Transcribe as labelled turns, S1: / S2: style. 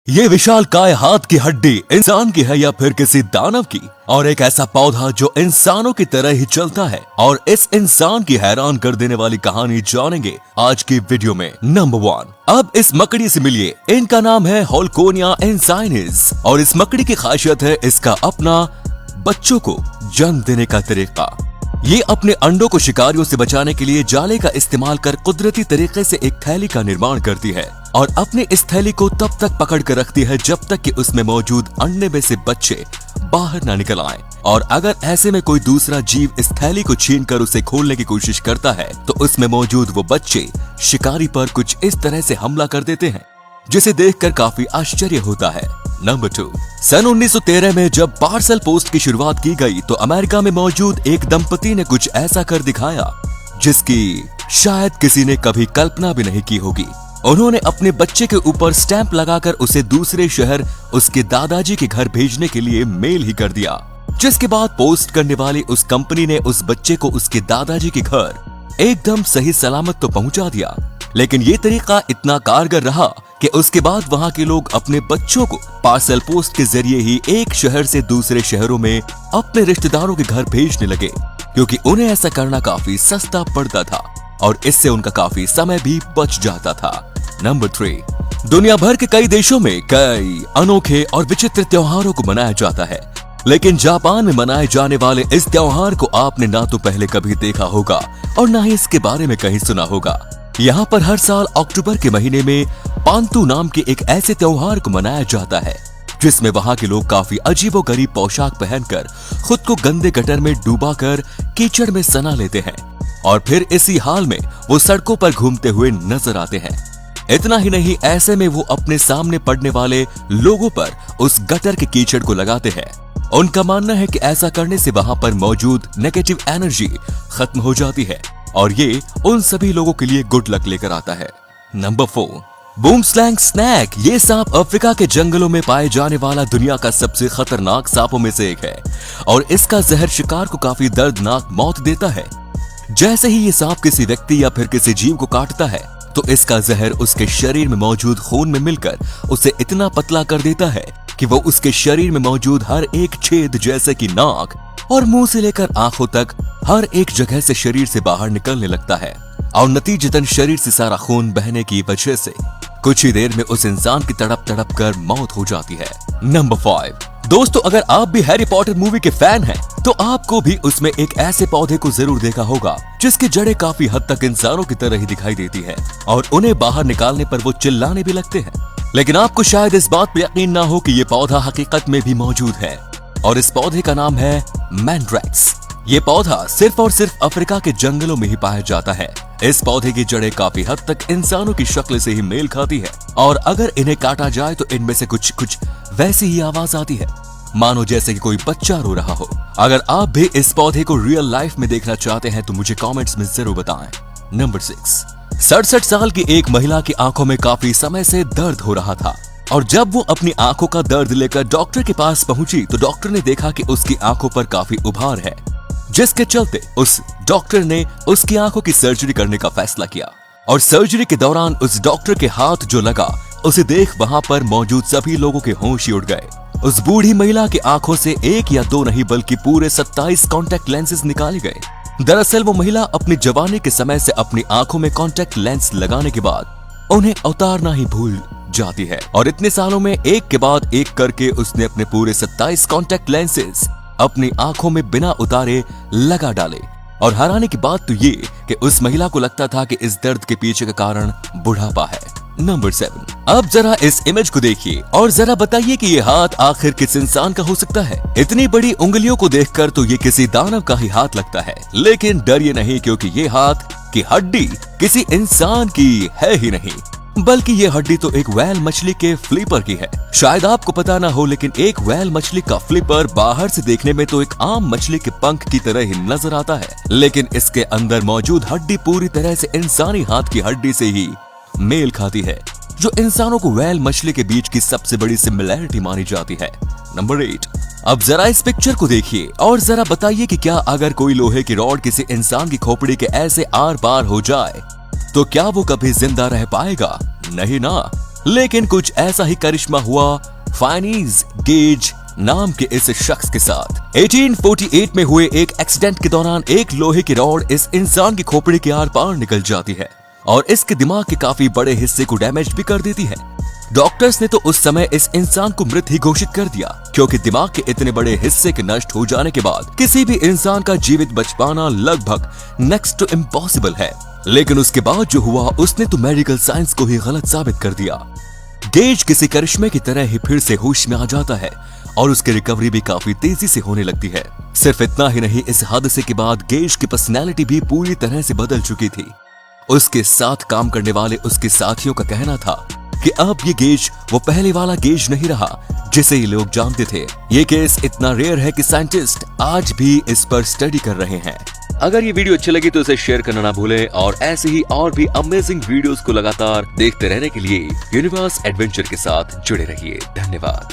S1: ये विशालकाय हाथ की हड्डी इंसान की है या फिर किसी दानव की, और एक ऐसा पौधा जो इंसानों की तरह ही चलता है। और इस इंसान की हैरान कर देने वाली कहानी जानेंगे आज की वीडियो में। नंबर 1, अब इस मकड़ी से मिलिए। इनका नाम है होल्कोनिया इंसाइनिस और इस मकड़ी की खासियत है इसका अपना बच्चों को जन्म देने का तरीका। ये अपने अंडों को शिकारियों से बचाने के लिए जाले का इस्तेमाल कर कुदरती तरीके से एक थैली का निर्माण करती है और अपने इस थैली को तब तक पकड़ कर रखती है जब तक कि उसमें मौजूद अंडे में से बच्चे बाहर ना निकल आए। और अगर ऐसे में कोई दूसरा जीव इस थैली को छीनकर उसे खोलने की कोशिश करता है तो उसमें मौजूद वो बच्चे शिकारी पर कुछ इस तरह से हमला कर देते हैं जिसे देखकर काफी आश्चर्य होता है। नंबर 2, सन 1913 में जब पार्सल पोस्ट की शुरुआत की गई तो अमेरिका में मौजूद एक दंपति ने कुछ ऐसा कर दिखाया जिसकी शायद किसी ने कभी कल्पना भी नहीं की होगी। उन्होंने अपने बच्चे के ऊपर स्टैंप लगाकर उसे दूसरे शहर उसके दादाजी के घर भेजने के लिए मेल ही कर दिया, जिसके बाद पोस्ट करने वाली उस कंपनी ने उस बच्चे को उसके दादाजी के घर एकदम सही सलामत तो पहुंचा दिया। लेकिन ये तरीका इतना कारगर रहा कि उसके बाद वहां के लोग अपने बच्चों को पार्सल पोस्ट के जरिए ही एक शहर से दूसरे शहरों में अपने रिश्तेदारों के घर भेजने लगे, क्योंकि उन्हें ऐसा करना काफी सस्ता पड़ता था और इससे उनका काफी समय भी बच जाता था। नंबर 3, दुनिया भर के कई देशों में कई अनोखे और विचित्र त्योहारों को मनाया जाता है, लेकिन जापान में मनाए जाने वाले इस त्योहार को आपने ना तो पहले कभी देखा होगा और ना ही इसके बारे में कहीं सुना होगा। यहाँ पर हर साल अक्टूबर के महीने में पांतु नाम के एक ऐसे त्योहार को मनाया जाता है जिसमें वहाँ के लोग काफी अजीबोगरीब पोशाक पहनकर खुद को गंदे गटर में डूबाकर कीचड़ में सना लेते हैं और फिर इसी हाल में वो सड़कों पर घूमते हुए नजर आते हैं। इतना ही नहीं, ऐसे में वो अपने सामने पड़ने वाले लोगों पर उस गटर के कीचड़ को लगाते हैं। उनका मानना है कि ऐसा करने से वहां पर मौजूद नेगेटिव एनर्जी खत्म हो जाती है और ये उन सभी लोगों के लिए गुड लक लेकर आता है। Number 4, boomslang snake. ये सांप अफ्रीका के जंगलों में पाए जाने वाला दुनिया का सबसे खतरनाक सांपों में से एक है और इसका जहर शिकार को काफी दर्दनाक मौत देता है। जैसे ही ये सांप किसी व्यक्ति या फिर किसी जीव को काटता है तो इसका जहर उसके शरीर में मौजूद खून में मिलकर उसे इतना पतला कर देता है कि वो उसके शरीर में मौजूद हर एक छेद जैसे कि नाक और मुंह से लेकर आंखों तक हर एक जगह से शरीर से बाहर निकलने लगता है और नतीजतन शरीर से सारा खून बहने की वजह से कुछ ही देर में उस इंसान की तड़प तड़प कर मौत हो जाती है। नंबर 5, दोस्तों अगर आप भी हैरी पॉटर मूवी के फैन हैं तो आपको भी उसमें एक ऐसे पौधे को जरूर देखा होगा जिसकी जड़ें काफी हद तक इंसानों की तरह ही दिखाई देती है और उन्हें बाहर निकालने पर वो चिल्लाने भी लगते हैं। लेकिन आपको शायद इस बात पर यकीन ना हो कि ये पौधा हकीकत में भी मौजूद है और इस पौधे का नाम है मैंड्रैक्स। ये पौधा सिर्फ और सिर्फ अफ्रीका के जंगलों में ही पाया जाता है। इस पौधे की जड़ें काफी हद तक इंसानों की शक्ल से ही मेल खाती है और अगर इन्हें काटा जाए तो इनमें से कुछ वैसी ही आवाज आती है मानो जैसे कि कोई बच्चा रो रहा हो। अगर आप भी इस पौधे को रियल लाइफ में देखना चाहते हैं तो मुझे कमेंट्स में जरूर बताएं। नंबर 6, 67 साल की एक महिला की आंखों में काफी समय से दर्द हो रहा था और जब वो अपनी आंखों का दर्द लेकर डॉक्टर के पास पहुंची तो डॉक्टर ने देखा कि उसकी आंखों पर काफी उभार है, जिसके चलते उस डॉक्टर ने उसकी आंखों की सर्जरी करने का फैसला किया। और सर्जरी के दौरान उस डॉक्टर के हाथ जो लगा उसे देख वहां पर मौजूद सभी लोगों के होश ही उड़ गए। उस बूढ़ी महिला की आंखों से 1 या 2 नहीं बल्कि पूरे 27 कॉन्टैक्ट लेंसेज निकाले गए। दरअसल वो महिला अपनी जवानी के समय से अपनी आंखों में कॉन्टैक्ट लेंस लगाने के बाद उन्हें उतारना ही भूल जाती है और इतने सालों में एक के बाद एक करके उसने अपने पूरे 27 कॉन्टैक्ट लेंसेज अपनी आंखों में बिना उतारे लगा डाले। और हैरानी की बात तो ये कि उस महिला को लगता था कि इस दर्द के पीछे का कारण बुढ़ापा है। नंबर 7, अब जरा इस इमेज को देखिए और जरा बताइए कि ये हाथ आखिर किस इंसान का हो सकता है। इतनी बड़ी उंगलियों को देखकर तो ये किसी दानव का ही हाथ लगता है, लेकिन डरिए नहीं क्योंकि ये हाथ की हड्डी किसी इंसान की है ही नहीं बल्कि ये हड्डी तो एक व्हेल मछली के फ्लिपर की है। शायद आपको पता ना हो लेकिन एक व्हेल मछली का फ्लिपर बाहर से देखने में तो एक आम मछली के पंख की तरह ही नजर आता है, लेकिन इसके अंदर मौजूद हड्डी पूरी तरह से इंसानी हाथ की हड्डी से ही मेल खाती है, जो इंसानों को व्हेल मछली के बीच की सबसे बड़ी सिमिलैरिटी मानी जाती है। नंबर 8, अब जरा इस पिक्चर को देखिए और जरा बताइए कि क्या अगर कोई लोहे की रॉड किसी इंसान की खोपड़ी के ऐसे आर पार हो जाए तो क्या वो कभी जिंदा रह पाएगा? नहीं ना। लेकिन कुछ ऐसा ही करिश्मा हुआ फाइनीज गेज नाम के इस शख्स के साथ। 1848 में हुए एक एक्सीडेंट के दौरान एक लोहे की रॉड इस इंसान की खोपड़ी के आर पार निकल जाती है और इसके दिमाग के काफी बड़े हिस्से को डैमेज भी कर देती है। डॉक्टर्स ने तो उस समय इस इंसान को मृत ही घोषित कर दिया, क्योंकि दिमाग के इतने बड़े हिस्से के नष्ट हो जाने के बाद किसी भी इंसान का जीवित बच पाना लगभग नेक्स्ट टू इम्पॉसिबल है। लेकिन उसके बाद जो हुआ उसने तो मेडिकल साइंस को ही गलत साबित कर दिया। गेज किसी करिश्मे की तरह ही फिर से होश में आ जाता है और उसकी रिकवरी भी काफी तेजी से होने लगती है। सिर्फ इतना ही नहीं, इस हादसे के बाद गेज की पर्सनैलिटी भी पूरी तरह से बदल चुकी थी। उसके साथ काम करने वाले उसके साथियों का कहना था कि अब ये गेज वो पहले वाला गेज नहीं रहा जिसे ये लोग जानते थे। ये केस इतना रेयर है कि साइंटिस्ट आज भी इस पर स्टडी कर रहे हैं। अगर ये वीडियो अच्छी लगी तो इसे शेयर करना ना भूलें और ऐसे ही और भी अमेजिंग वीडियोस को लगातार देखते रहने के लिए यूनिवर्स एडवेंचर के साथ जुड़े रहिए। धन्यवाद।